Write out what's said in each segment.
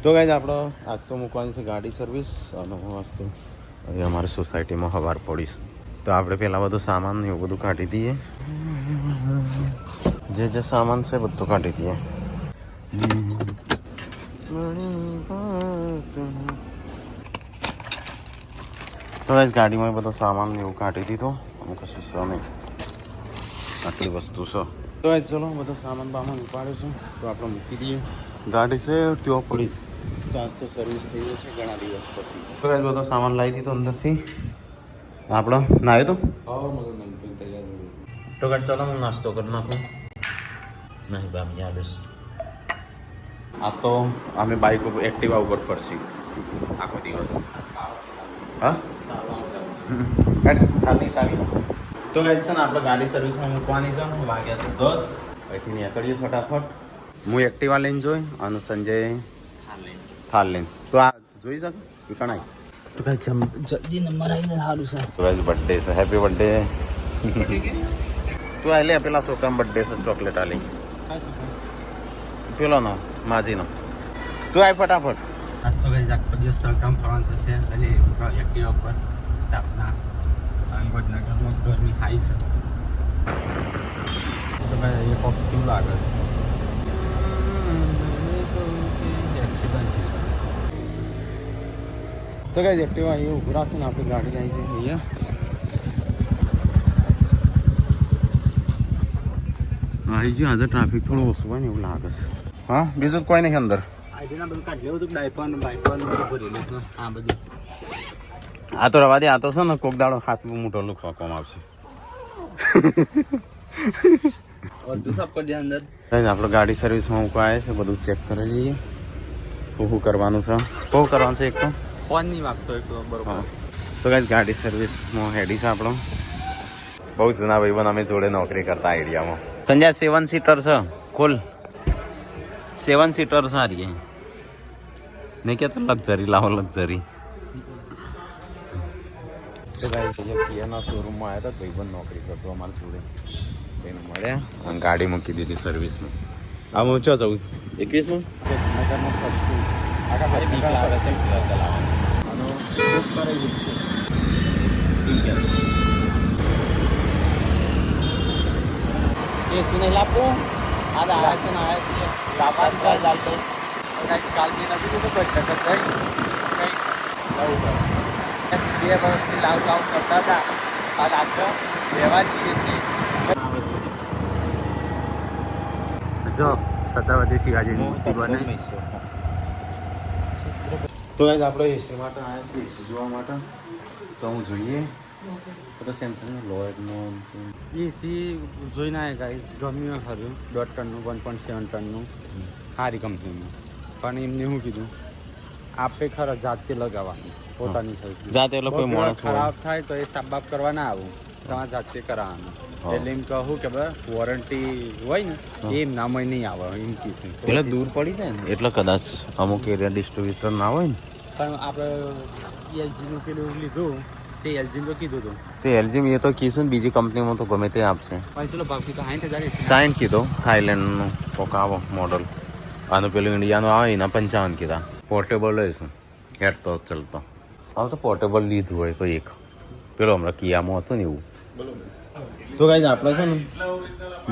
તો ગાઈઝ આપણો આજ તો મૂકવાની છે ગાડી સર્વિસ અને વસ્તુ હવે અમારી સોસાયટીમાં હવાર પડીશ તો આપણે પહેલાં બધું સામાન ને એવું બધું કાઢી દઈએ જે સામાન છે બધું કાઢી દઈએ તો ગાઈઝ ગાડીમાં બધો સામાન ને એવું કાઢી દીધો અમુક શીશો નહીં આટલી વસ્તુ છે તો ગાઈઝ ચલો બધો સામાન બામાન ઉપાડીશું તો આપણે મૂકી દઈએ ગાડી છે ત્યાં પડી તો આજ તો સર્વિસ થઈ જશે ઘણા દિવસ પછી તો ગાઈઝ બધો સામાન લાવી દીધો અંદરથી આપણો નાયો તો તો ગાઈઝ ચલો હું નાસ્તો કરી નાખું નહીં બામી આવીશ આ તો અમે બાઇક ઉપર એક્ટિવા ઉપર ફરશી આખો દિવસ હા ખાલી ચાવી તો ગાઈઝ છે ને આપણે ગાડી સર્વિસમાં મૂકવાની છે વાગ્યા છે 10 અહીંથી નીકળીએ ફટાફટ હું એક્ટિવા લઈને જોઈ અને સંજય થાર લઈને તો આ જોઈ શકે એ કણાય તો કાંઈ જલ્દી નંબર આવી જાય સારું છે તો ગાઈઝ બર્થડે છે હેપી બર્થડે તું આ લે પેલા છોકરાનો બર્થડે છે ચોકલેટ આ લઈ પેલો નો માજીનો તું આય ફટાફટ આજ તો ગાઈઝ આખો દિવસ કામ કરવાનું થશે એટલે એક્ટિવા પર તાપના વડનગરમાં ગરમી હાઈ છે તો ભાઈ એ પગ કેવું લાગે છે એક્સિડન્ટ છે તો ગાઈઝ એક્ટિવા અહીંયા ઊભું રાખીને આપણી ગાડી આવી છે અહીંયા આવી ગયું આજે ટ્રાફિક થોડું ઓછું હોય ને એવું લાગે છે હા બીજું કોઈ નહીં અંદર આઈડીના બધું કાઢી લેવું હતું ડાયપન બાઇપન બધું ભરેલું છે આ બધું આ તો રવા દે આ તો છે ને કોક દાડો હાથ મોટો લુખવામાં આવશે અડધું સાફ કરી દે અંદર આપણે ગાડી સર્વિસમાં મૂકવા આવે છે બધું ચેક કરી લઈએ શું કરવાનું છે શું કરવાનું છે એક તો ફોન નહીં વાગતો એક બરોબર તો કાંઈ ગાડી સર્વિસમાં હેડી છે આપણો બહુ જૂના ભાઈબંધ અમે જોડે નોકરી કરતા આઈડિયામાં સંજય 7 સીટર છે ખોલ 7 સીટર સારી નહીં કહેતા લક્ઝરી લાવો લક્ઝરી તો ગાઈસ અહીંયા કિયાના શોરૂમમાં આવ્યા હતા ભાઈબંધ નોકરી કરતો અમારા જોડે એને મળ્યા અને ગાડી મૂકી દીધી સર્વિસમાં આ હું ચો જવું 21માં નગરમાં ફરશું આખા ભાઈ બીક લાગે છે ચલાવવાનું અને બુક કરેલું છે એસી નહીં લાવતું આ આવ્યા છે ને આવ્યા છે લાવવાનું ટ્રાય ચાલતો કાલથી નથી તો કંઈ કંઈ જવું પડે 2 વર્ષથી લાવ કરતા હતા આ આખો લેવા જઈએ છીએ જો છત્રપતિ શિવાજીની મૂર્તિ બને તો ગાઈસ આપણે એસી માટે આવ્યા છીએ એસી જોવા માટે તો હું જોઈએ તો સેમસંગનો લોયડનો એસી જોઈને આવ્યા ગાઈસ ગમ્યું ખરું 1.5 ટનનું 1.7 ટનનું સારી કંપનીનું પણ એમને શું કીધું આપણે ખરા જાતે લગાવવાનું પોતાની જાતે એટલે કોઈ માણસ ખરાબ થાય તો એ સાફ કરવા ના આવું તમારે જાતે કરાવવાનું એટલે એમ કહું કે વોરંટી હોય ને એ નામય નહીં આવે એમ કીધું એટલે દૂર પડી જાય ને એટલે કદાચ અમુક એરિયા ડિસ્ટ્રીબ્યુટર ના હોય ને પણ આપણે એલજીનું પેલું લીધું તે એલજી તો કીધું હતું તે એલજી એ તો કીધું ને બીજી કંપનીમાં તો ગમે તે આપશે ચલો ભાવ કીધો 60,000 60 કીધો થાઈલેન્ડનું કોક આવો મોડલ આનું પેલું ઇન્ડિયાનું આવે એના 55 કીધા પોર્ટેબલ હશે હેડ તો ચલતો હવે તો પોર્ટેબલ લીધું હોય તો એક પેલો હમણાં કિયામાં હતું ને એવું તો ગાઈઝ આપણે છે ને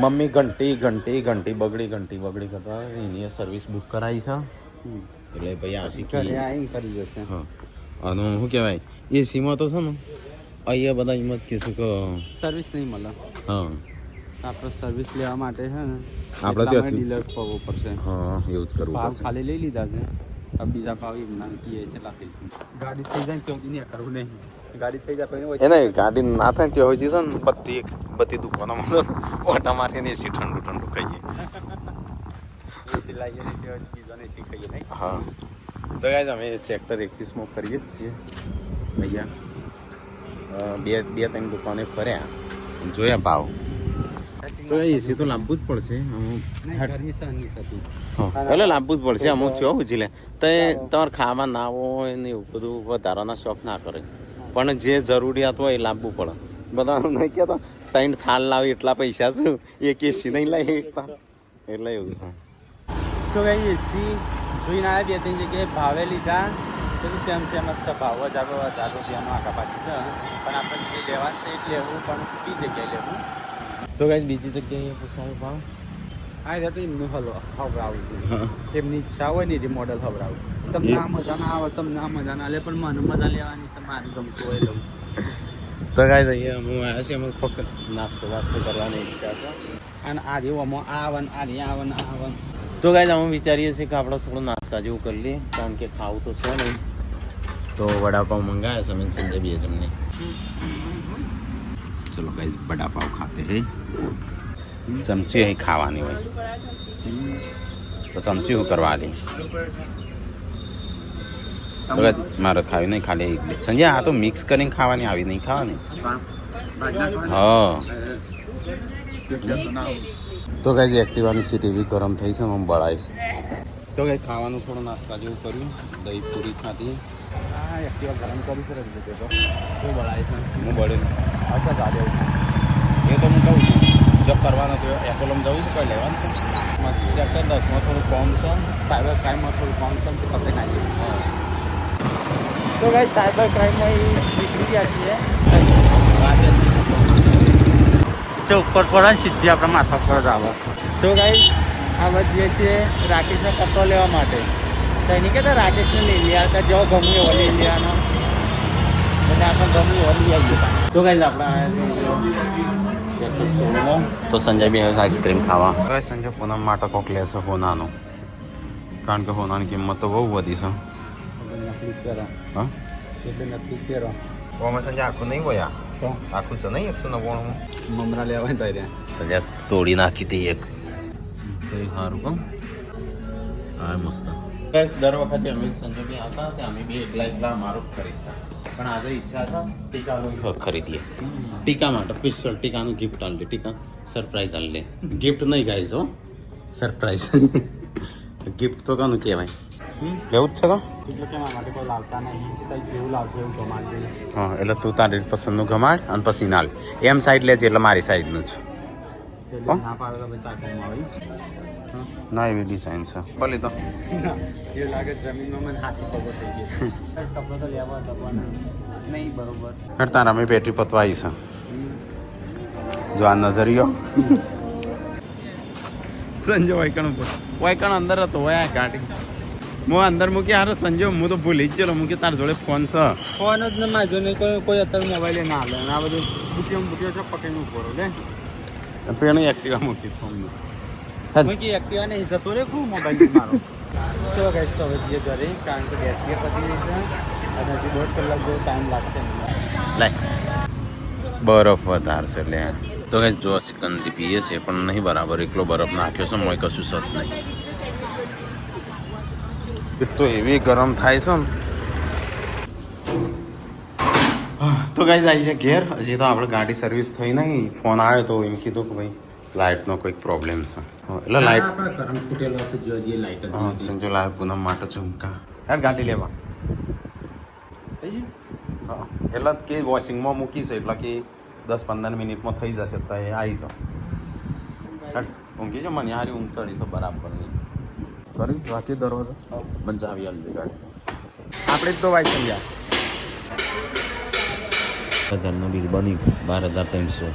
મમ્મી ઘંટી બગડી કરતા એની સર્વિસ બુક કરાવી છે એટલે ભાઈ આ શીખી કરી જશે હા અને શું કહેવાય એસીમાં તો છે ને અહીંયા બધા એમ જ કહીશું કે સર્વિસ નહીં મળે હા આપણે સર્વિસ લેવા માટે છે ને આપણે ત્યાંથી ડીલર ખોવવું પડશે હા એવું જ કરવું ભાવ પડશે ખાલી લઈ લીધા છે બીજા ભાવ એમના કીએ છે લખીશું ગાડી થઈ જાય તો નહીં કરવું નહીં ગાડી થઈ જાય પછી એને ગાડી ના થાય ત્યાં હોય છે ને બધી દુકાનોમાં ઓટા મારીને એસી ઠંડુ ખાઈએ એસી લાવીએ ને બીજાને એસી ખાઈએ નહીં હા તો ગાઈઝ અમે સેક્ટર 21માં ફરીએ જ છીએ ભૈયા બે ત્રણ દુકાને ફર્યા જોયા ભાવ તો એસી તો લાવવું જ પડશે ગરમી સહન નહીં થતી એટલે લાવવું જ પડશે અમુક છો પૂછી લે તો તમારે ખાવા ના હોય ને એવું બધું વધારાના શોખ ના કરે પણ જે જરૂરિયાત હોય એ લાવવું પડે બધાનું નહીં કહેતો 3 થાળ લાવી એટલા પૈસા શું એક એસી નહીં લાવી એટલે એવું છે તો એસી જોઈને આવ્યા 2-3 જગ્યાએ ભાવે લીધા બધું સેમ જ છે ભાવ ₹1000 આખા પાછી છે પણ આપણે જે લેવાનું છે એ લેવું પણ બીજી જગ્યાએ લેવું તો ગાઈસ બીજી જગ્યાએ પૂછાયો ભાવ આ રીતે તો એમનું હવરાવું છે એમની ઈચ્છા હોય ને એ મોડલ હવરાવું તમને આ મજા ના આવે તમને આ મજા ના લે પણ મને મજા લેવાની છે મારે ગમતું હોય લઉં તો ગાઈસ અહીંયા હું આવ્યા છીએ અમે ફક્ત નાસ્તો કરવાની ઈચ્છા છે અને આ જેવામાં આવન આ રે આવન આવન તો ગાઈસ અમે વિચારીએ છીએ કે આપણે થોડું નાસ્તા જેવું કરી લઈએ કારણ કે ખાવું તો છે નહીં તો વડાપાવ મંગાયા છે અમે સંજય ભી તમને ચલો ગાઈસ વડાપાવ ખાતે હે ચમચી અહીં ખાવાની હોય તો ચમચી હું કરવા લી મારે ખાવી નહીં ખાલી સંજય આ તો મિક્સ કરીને ખાવાની આવી નહીં ખાવાની હા તો ગાઈસ એક્ટિવાની સીટ એવી ગરમ થઈ છે હું બળાવીશ તો ગાઈસ ખાવાનું થોડું નાસ્તા જેવું કર્યું દહીં પૂરી ખાધી આ એક્ટિવા ગરમ કરી છે રજૂ તો શું બળાય છે હું બળેલું અચ્છા ગાડી એ તો હું કહું છું જબ કરવાનો તો એપોલોમાં જવું છે કોઈ લેવાનું છે સેક્ટર 10માં થોડું કોમ છે સાયબર ક્રાઇમમાં થોડું કોમ છે તો આપણે ખાઈએ તો ગાઈસ સાયબર ક્રાઇમમાં એ નીકળી ગયા છીએ તો ઉપર પડે સીધી આપણા માથા પર જ આવે તો ગાઈસ આ વધીએ છીએ રાકેશનો કપડો લેવા માટે સૈનિક તો રાકેશને લઈ લે હતા જો ગમે એવો લઈ લેવાનો એટલે આપણે ગમે એવો લઈ આવીએ તો ગાઈસ આપણે આવ્યા છે સેક્ટર 16 તો સંજય બી આઈસ્ક્રીમ ખાવા હવે સંજય પૂનમ માટે કોક લેશે હોનાનું કારણ કે હોનાની કિંમત તો બહુ વધી છે નકલી કરો હા એટલે નકલી કરો ઓમાં સંજય આખું નહીં હોય તો આખું છે નહીં 199 મમરા લેવા તો રહ્યા સંજય તોડી નાખી હતી એક તો સારું કહું હા મસ્ત ગાઈસ દર વખતે અમે સંજય બી આવતા હતા અમે બી એકલા મારું ખરીદતા પણ આજે ઈચ્છા હતા ટીકાનું ખરીદીએ ટીકા માટે સ્પેશિયલ ટીકાનું ગિફ્ટ આલે ટીકા સરપ્રાઈઝ આલે ગિફ્ટ નહીં ગાઈસ હો સરપ્રાઈઝ ગિફ્ટ તો કાનું કહેવાય લેવું જ છે કા એટલે કે મારા માટે કોઈ લાવતા નહીં કંઈ જેવું લાવશે એવું ગમાડી દે હા એટલે તું તારી પસંદનું ગમાડ અને પછી નાલ એમ સાઈડ લેજે એટલે મારી સાઈડનું જ એટલે ના પાડે તો ભાઈ તાકવામાં આવી ના એવી ડિઝાઇન છે ભલે તો એવું લાગે જમીનમાં મને હાથી પગો થઈ ગયો કપડો તો લેવા હતો પણ નહીં બરોબર હેડ તારા મેં બેટરી પતવા આવી છે જો આ નજરિયો સંજય વાયકણ અંદર હતો હોય ગાડી હું અંદર મૂકી હારો સંજય હું તો ભૂલી જ ગયેલો મૂકી તારા જોડે ફોન છે ફોન જ ન મારજો નહીં કોઈ અત્યારે મોબાઈલ ના હાલે આ બધું બુટીઓ છે પકડીને ઉભો રહો લે પેલું એક્ટિવા મૂકી ફોન મૂકી એક્ટિવા નહીં જતો રે ખૂબ મોબાઈલ મારો ચલો ગાઈસ તો હવે જઈએ ઘરે કારણ કે બેટરી પતી ગઈ છે અને હજી 1.5 કલાક જેવો ટાઈમ લાગશે લાય બરફ વધારશે એટલે તો કઈ જો સિકંદી પીએ છે પણ નહીં બરાબર એકલો બરફ નાખ્યો છે મોય કશું સત નહીં તો એવી ગરમ થાય છે ને તો ગાઈઝ આવી છે ઘેર હજી તો આપણે ગાડી સર્વિસ થઈ નહીં ફોન આવ્યો તો એમ કીધું કે ભાઈ લાઇટનો કોઈક પ્રોબ્લેમ છે એટલે લાઇટ કરંટ ફૂટેલો હશે જો જે લાઇટ જ હા સંજો લાઈવ પૂનમ માટે ઝુમકા યાર ગાડી લેવા હા એટલે કે વોશિંગમાં મૂકી છે એટલે કે 10-15 મિનિટમાં થઈ જશે તો એ આવી જાઓ ઊંઘી જો મને હારી ઊંઘ ચડી છે બરાબર નહીં કરી બાકી દરવાજો બંચાવી આવજો ગાડી આપણે જ તો વાઈ સમજ્યા 1000નું બિલ બની ગયું 12,300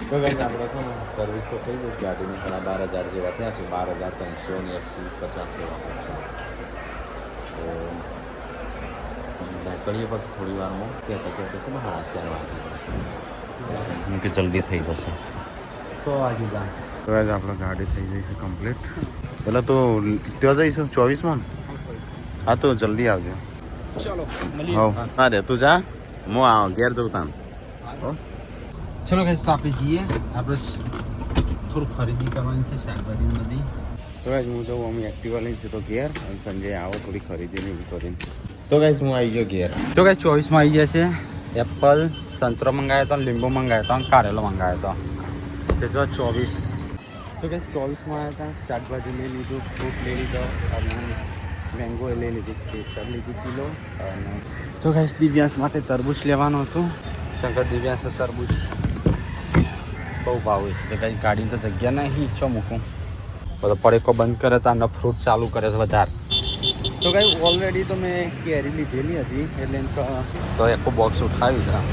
તો ગાઈસ આપણે છે ને સર્વિસ તો થઈ જશે ગાડીની ઘણા 12,000 જેવા થયા છે 12,380-50 જેવા છે તો નીકળીએ પછી થોડી વારમાં કહેતા કે 4:30 વાગે કે જલ્દી થઈ જશે 100 વાગી જાય તો આજ આપણે ગાડી થઈ જઈ છે કમ્પ્લીટ પહેલાં તો ત્યાં જઈશું 24માં હા તો જલ્દી આવજો ચલો હા હા દે તું જા હું ઘેર જઉં તાન ચલો ગાઈસ તો આપણે જઈએ આપણે થોડું ખરીદી કરવાની છે શાકભાજી બધી તો ગાઈસ હું જઉં અમે એક્ટિવા લઈશું તો ઘેર અને સંજય આવો થોડી ખરીદી ને એવું કરીને તો ગાઈસ હું આવી ગયો ઘેર તો ગાઈસ 24માં આવી ગયા છે એપલ સંતરો મંગાવ્યો હતો લીંબુ મંગાવ્યો હતો અને કારેલો મંગાવ્યો હતો તે જો 24 તો ગાઈસ 24માં આવ્યા હતા શાકભાજી લઈ લીધું ફ્રૂટ લઈ લીધો અને મેંગો લઈ લીધી કેસર લીધી કિલો અને તો ગાઈસ દિવ્યાંશ માટે તરબૂચ લેવાનું હતું શંકર દિવ્યાંશ તરબૂચ બહુ ભાવ છે તો કંઈ ગાડીની તો જગ્યા નહીં ઈચ્છો મૂકું બધો પડેકો બંધ કરે તો આનો ફ્રૂટ ચાલુ કરે છે વધારે તો કઈ ઓલરેડી તો મેં કેરી લીધેલી હતી એટલે એમ તો આખું બોક્સ ઉઠાવ્યું હતા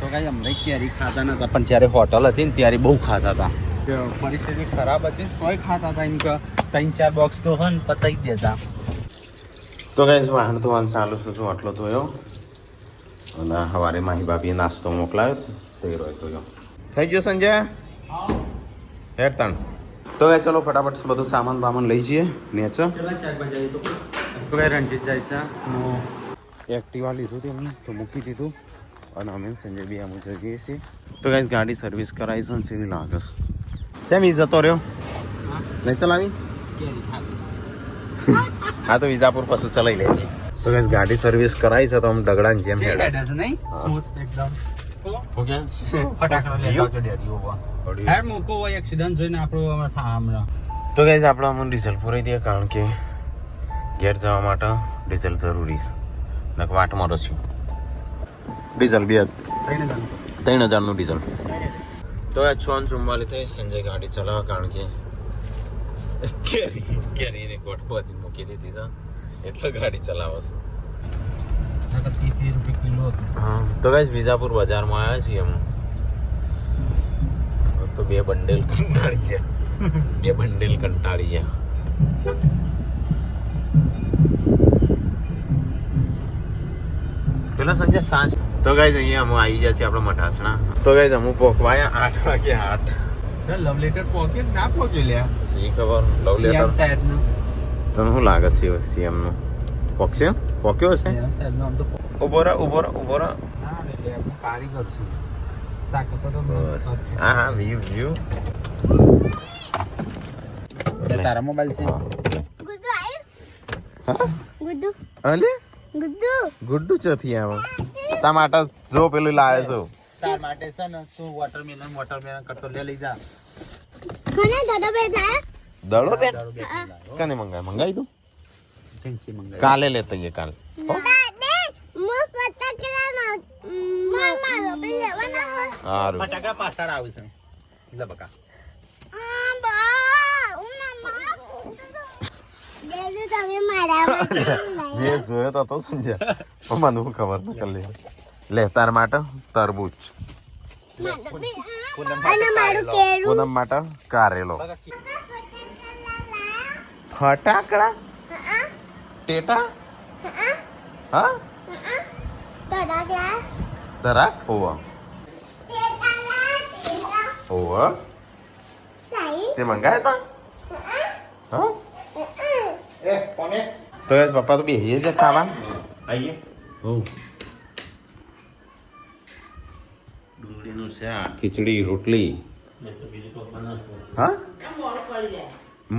તો કઈ અમને કેરી ખાતા નહોતા પણ જ્યારે હોટલ હતી ને ત્યારે બહુ ખાતા હતા પરિસ્થિતિ ખરાબ હતી તોય ખાતા હતા એમ કે 3-4 બોક્સ તો હન પતાવી દેતા તો કઈ વાહન ધોવાનું ચાલુ છું આટલો ધોયો અને સવારે માહી ભાભીએ નાસ્તો મોકલાયો તે રહ્યો ધોયો થઈ ગયો સંજય હેડ તાણ તો કઈ ચલો ફટાફટ બધું સામાન બામાન લઈ જઈએ નેચો તો કઈ રણજીત જાય છે હું એક્ટિવા લીધું હતું એમને તો મૂકી દીધું અને અમે સંજય બી અમે જઈએ છીએ તો કઈ ગાડી સર્વિસ કરાવી છે ને સીધી લાગે છે ઈ જતો રહ્યો નહીં ચલાવી હા તો વિજાપુર પાછું ચલાવી લેજે તો કઈ ગાડી સર્વિસ કરાવી છે તો આમ દગડાની જેમ હેડે નહીં સ્મૂથ એકદમ મૂકો હોય એક્સિડન્ટ જોઈને આપણું હમણાં તો કઈ આપણે અમને ડીઝલ પૂરાઈ દઈએ કારણ કે ઘેર જવા માટે ડીઝલ જરૂરી છે નક વાટમાં રસ્યું ડીઝલ 3000નું ડીઝલ તો આ 6:44 થઈ સંજય ગાડી ચલાવવા કારણ કે કેરીને ગોઠવાથી મૂકી દીધી છે એટલે ગાડી ચલાવે છે હા તો કઈ વિજાપુર બજારમાં આવ્યા છીએ અમે તો બે બંડેલ કંટાળી ગયા પેલા સંજય સાંજ તો ગાઈઝ અહીંયા અમે આવી જશે આપણે મઠાસણા તો ગાઈઝ અમુક પોકવાયા 8 વાગે 8 લવ લેટર પોકે ના પોકે લ્યા સી ખબર લવ લેટર સાહેબનું તને શું લાગે છે સીએમ નું પોક્યો છે સાહેબનું આમ તો ઉભો રહો ના એટલે હું કારીગર છું તાકાત તો હા વ્યૂ તારા મોબાઈલ છે ગુડ્ડુ આય ગુડ્ડુ અલે ગુડ્ડુ ચોથી આવે તા માટે જો પેલું લાવે છો તાર માટે છે ને તું વોટરમેલન કરતો લઈ જા મને દડો બેઠા દડો બેન કને મંગાઈ તું એજન્સી મંગાઈ કાલે લેતા જઈએ કાલ દાદે મો પતા કેલા મારો બે લેવાના સારું ફટાકા પાછળ આવશે લે બકા આ બા ઉમા દેજો તમે મારા મેં જોયો તો સંજય મને શું ખબર ન કરી લે તાર માટે તરબૂચ અને મારું કેરું પૂનમ માટે કારેલો ફટાકડા ટેટા હા તડાકલા તરાક હોવા હોવા સાઈ તે મંગાયા તા હા તો યાર પપ્પા તો બેહીએ છે ખાવા આવીએ હો ડુંગળીનું શાક ખીચડી રોટલી હા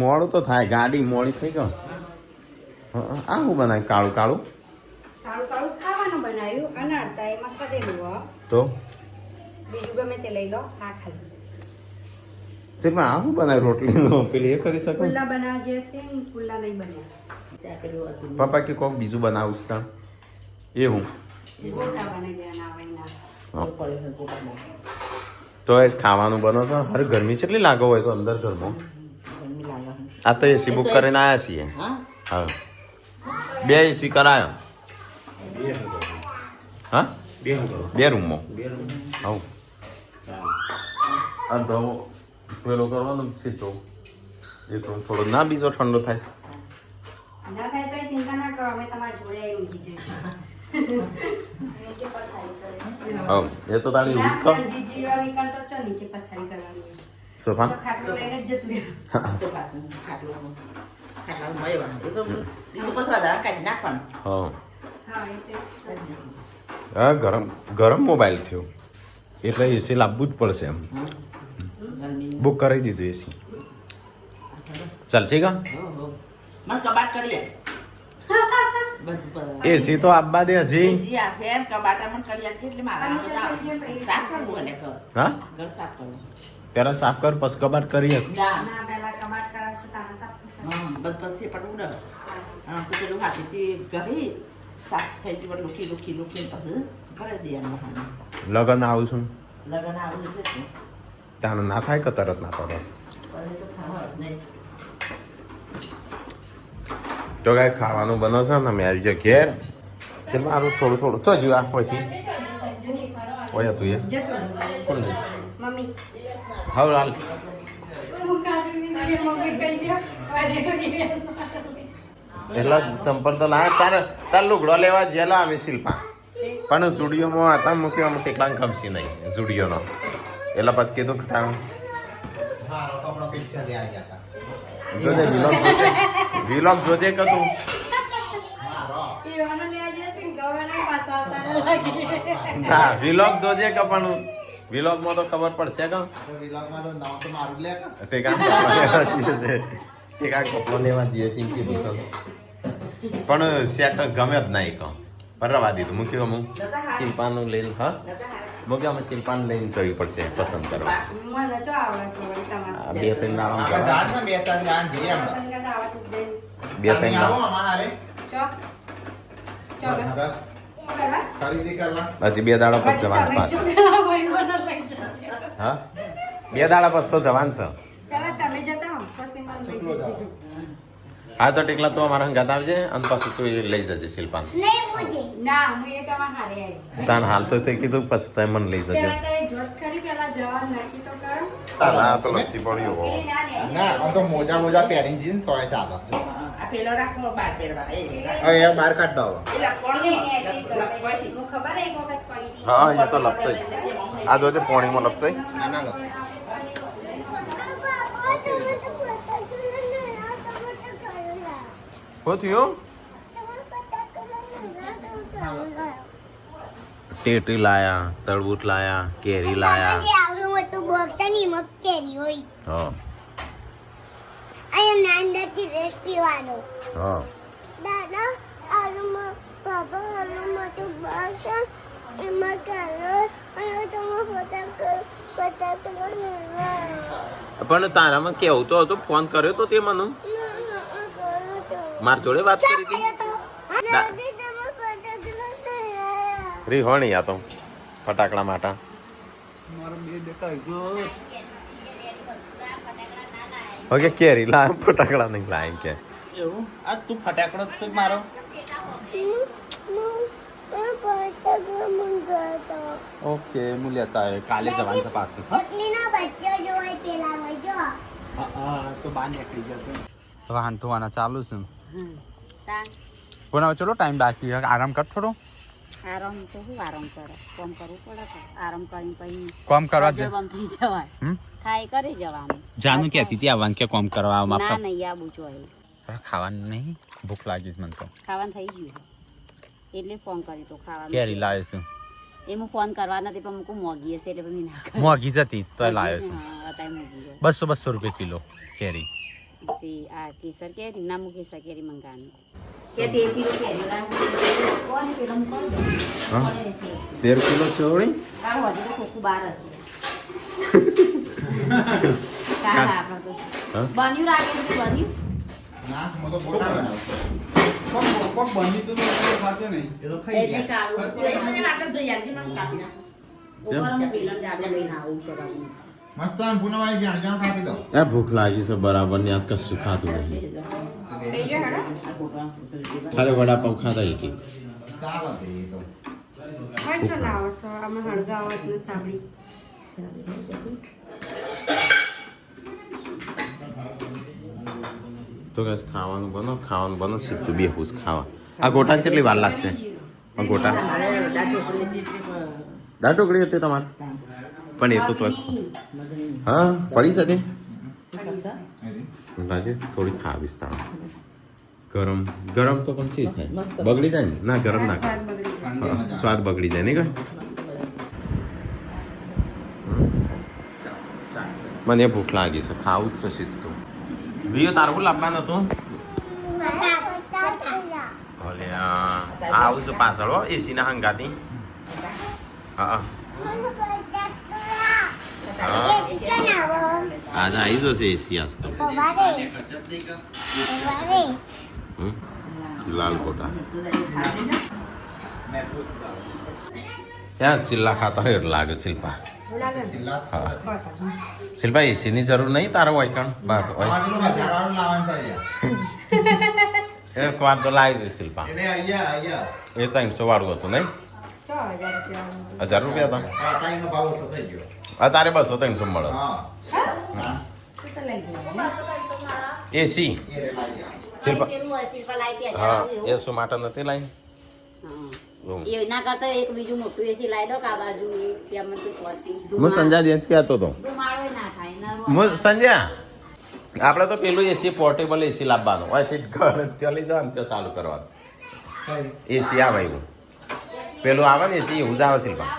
મોડું તો થાય ગાડી મોડી થઈ ગયો આ શું બનાવ્યું કાળું કાળું કાળું ખાવાનું બનાવ્યું અને અડધા એમાં કરેલું હો તો બીજું ગમે તે લઈ લો આ ખાલી ચલ આ શું બનાવ્યું રોટલીનું પેલી એ કરી શકું પુલ્લા બનાવવા જે છે ને પુલ્લા નહીં બન્યા પપ્પા કે કોક બીજું બનાવું છે તાણ એ હું ગોટા બનાવી દેવાના આવે ના તો એ ખાવાનું બનો છો અરે ગરમી કેટલી લાગો હોય તો અંદર ઘરમાં આ તો એસી બુક કરીને આવ્યા છીએ હા 2 એસી કરાયો હા 2 રૂમમાં આવું આ તો પેલો કરવાનો સીધો એ તો થોડો ના બીજો ઠંડો થાય ના થાય તો ચિંતા ના કરો અમે તમારા જોડે આવી ઊંઘી જઈશું હા એ તો તાણી એવું જ ખાવ જીવા નીકળતો ચો નીચે પથારી કરવાની સોફા તો ખાટલો લઈને જ જતું હા હા એ તે હા ગરમ મોબાઈલ થયો એટલે એસી લાવવું જ પડશે એમ બુક કરાવી દીધું એસી ચાલશે કા કબાટ કરીએ એસી તો આપવા દે હજી કબાટામાં કરી એટલે મારા સાફ કરવું અને ઘર હા ઘર સાફ કરવું પેલા સાફ કર પછી કબાટ કરીએ ના પહેલા કબાટ કરાવશું તાના સાફ થશે બસ પછી પડવું તો પેલું હાથીથી ઘરે સાફ થઈ ગયું લુખી પછી ઘરે દેવાનું લગન આવું છું લગ્ન આવું છે તાનું ના થાય કે તરત ના પડે પછી તો થવા જ નહીં તો કાંઈ ખાવાનું બનાવશો ને અમે આવી ગયા ઘેર છે મારું થોડું તો જોયું આ હોયથી હોય હતું એ જતો કોણ નહીં મમ્મી હવે હાલ પેલા ચંપલ તો લાયા તાર લુગડો લેવા ગયેલા અમે શિલ્પા પણ સ્ટુડિયોમાં હતા મૂકી અમે ટેકલાને ખમશી નહીં સ્ટુડિયોનો એટલે પછી કીધું કે તારું જોજે વિલોગ જોજે કે તું હા વિલોગ જોજે કે પણ વિલોગમાં તો ખબર પડશે કે ટેકા કપડો લેવા જઈએ છીએ કીધું પણ સેટ ગમે જ નહીં કહું પણ રવા દીધું મૂકી હું શિલ્પાનું લઈને હા મૂકી અમે શિલ્પાને લઈને જવી પડશે પસંદ કરવા બે ત્રણ દાડા બે ત્રણ હજી બે દાડા પછી જવાનું પાછું હા બે દાડા પછી તો જવાનું છે હા તો ટેકલા તો અમારા હંગાત આવજે અને પછી તું લઈ જજે શિલ્પાને નહીં મુજે ના હું એ કમાં હારે આવી તાન હાલ તો તે કીધું પછી તમે મને લઈ જજો પેલા તો જોત ખરી પેલા જવાનું નક્કી તો કરો તારા તો લખી પડ્યું હો એ ના ને ના આમ તો મોજા પહેરી જઈને તોય ચાલે આ પેલો રાખો બાર પહેરવા એ હવે એ બહાર કાઢ દો એટલે કોણ નહીં ને ઠીક હશે હું ખબર એક વખત પડી હતી હા એ તો લપચાઈ આ જોજે પોણીમાં લપચાઈશ ના ના શું થયું ટેટી લાયા તરબૂચ લાયા કેરી લાયા આવડું હતું બોક્સ ની મગ કેરી હોય હા અહીંયા નાંદાથી રસ પીવાનો હા દાદા આલુમાં પાપા આલુમાં તો બસ એમાં કાલો અને તમે ફટાકડા પણ તારામાં કેવું તો હતું ફોન કર્યો તો તે મને માર જોડે વાત કરી હતી રી હોણી આ તો ફટાકડા માટે ઓકે કેરી લાય ફટાકડા નહીં લાય કે એવું આ તું ફટાકડો જ છે મારો ઓકે હું લેતા આવ્યો કાલે જવાનું છે પાછું ચકલીનો બચ્ચો જોઈ પેલા હોય જો તો બહાર નીકળી જશે વાહન ધોવાના ચાલુ છે પણ હવે ચલો ટાઈમ બાકી છે આરામ કર થોડો આરામ તો શું આરામ કરે કામ કરવું પડે તો આરામ કરીને પછી કામ કરવા નજર બંધ થઈ જવાય થાય કરી જવાનું જાનું કહેતી હતી આવવાનું કે કામ કરવા ના નહીં આવું જોઈએ ખાવાનું નહીં ભૂખ લાગી છે મને તો ખાવાનું થઈ ગયું છે એટલે ફોન કરી તો ખાવાનું કેરી લાવ્યો છું એ હું ફોન કરવા નથી પણ મૂકું મોગી હશે એટલે પછી ના કરે મોંઘી જતી તો લાવ્યો છું હા અત્યારે મૂકી જાય 200 રૂપિયા કિલો કેરી પછી આ કેસર કેરી ના મૂકી કેસર કેરી મંગાની કે તે કિલો કેરી કોણ પેલો કોણ હા 13 કિલો ચોળી તારું હજી તો ખોખું બાર હશે કાલ આપણે તો હા? બન્યું રાખે છે બન્યું ના હું તો બોટા બનાવું કોણ બની તો ખાતે નહીં એ તો એટલે કાળું મને આટલું તો યાર મને કાપી નાખ ઉપર અમે પેલો જાડો લઈને આવું છે બાબુ મસ્ત આમ પુનવાઈ જાણ જાણ કાપી દો એ ભૂખ લાગી છે બરાબર ને આજ કશું ખાતું નહીં ખાલી વડાપાવ ખાતા એક ચાલે તે એ તો તો કઈ ખાવાનું બનો સીધું બેહું જ ખાવા આ ગોટા કેટલી વાર લાગશે આ ગોટા દાળ ઢોકળી હતી તમારે પણ એ તો હા પડી શકે રાજે થોડી ખાવીશ તાવ ગરમ તો પણ થી થાય બગડી જાય ને ના ગરમ ના સ્વાદ બગડી જાય નહીં કઈ મને ભૂખ લાગી છે ખાવું જ છે સીધું વિયો તારું લાવવાનું હતું ભલે આવું છું પાછળ હો એસી ના હંગાતી હા આજે આવી જશે એસી આજ તો લાલ કોટા ત્યાં ચિલ્લા ખાતા હોય એટલે લાગે શિલ્પા હા શિલ્પા એસી ની જરૂર નહીં તારો વાયકણ બસ એક વાર તો લાવી દે શિલ્પા એ 300 વાળું હતું નહીં 1000 રૂપિયા હતા તારે 200-300 મળે એસી શિલ્પા હા એસો માટે નથી લાવી એના કરતા એક બીજું મોટું એસી લાવી દો કે આ બાજુ હું સંજય જેમ કહેતો હતો ધુમાડો ના થાય હું સંજય આપણે તો પેલું એસી પોર્ટેબલ એસી લાવવાનું હોય ચાલી જાવ ને ત્યાં ચાલુ કરવાનું એસી આવે એવું પેલું આવે ને એસી એવું જ આવે શિલ્પા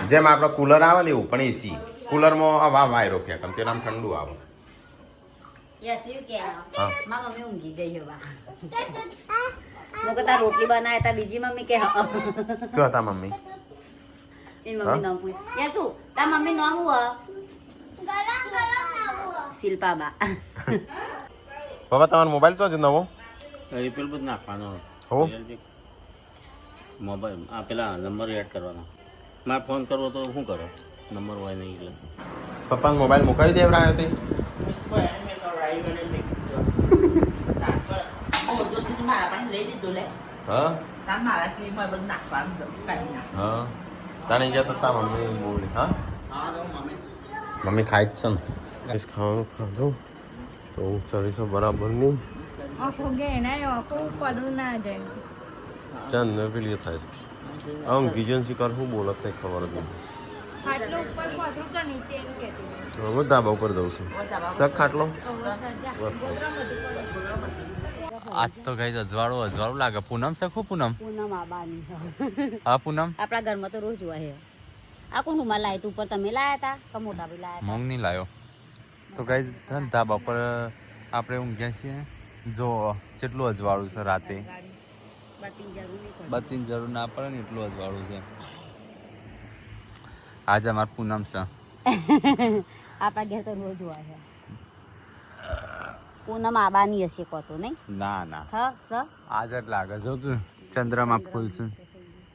જેમ આપણે કુલર આવે ને એવું પણ એસી કુલરમાં હવા વાયરો ફેંકે તેનામાં ઠંડુ આવે યસલ્યું કે મારા મમ્મી ઊંઘી ગઈ હવા તાર રોટલી બનાવ્યા તા બીજી મમ્મી કે શું હતા મમ્મી એ મમ્મી નામ પૂછ યસુ તાર મમ્મી નામ હું શિલ્પાબા બાબા તમારો મોબાઈલ તો જ નવો રિપેર બધું નાખવાનો હો મોબાઈલ આ પેલા નંબર એડ કરવાનો મારે ફોન કરવો તો શું કરો નંબર હોય નહીં એટલે પપ્પાનો મોબાઈલ મુકાવી દેવરાયો તે મારા પાસે લઈ લીધું લે હા તાર મારા ક્લિપમાં બધું નાખવાનું કાઢી નાખ હા તને ગયા તા મમ્મી બોલી હા મમ્મી ખાઈ જ છે ને બસ ખાવાનું ખાધું તો હું ચડીશું બરાબર નહીં આખો ઘેણાય આખો પડવું ના જાય ચાંદ ને પેલી થાય છે આમ ગીજન્સી કર શું બોલત નહીં ખબર જ નહીં ખાટલો ઉપર પાથરું તો નીચે એમ કહેતી હું ધાબા ઉપર જઉં છું શક ખાટલો આજ તો કઈ અજવાળું લાગે પૂનમ છે ખૂબ પૂનમ પૂનમ આબાની હા પૂનમ આપણા ઘરમાં તો રોજ હોય આ કોણ રૂમાલ લાવ્યું તું ઉપર તમે લાયા હતા કે મોટા ભાઈ લાયા મોંઘ નહીં લાવ્યો તો કઈ ધાબા પર આપણે ઊંઘ્યા છીએ જો કેટલું અજવાળું છે રાતે બત્તીની જરૂર નહીં પડે બત્તીની જરૂર ના પડે ને એટલું અજવાળું છે આજે અમારે પૂનમ છે આપણા ઘેર તો રોજ હોય છે પૂનમ આબાની હશે કહો તો નહીં ના ના હા સર આજ જ લાગે જો કે ચંદ્રમાં ફૂલ છે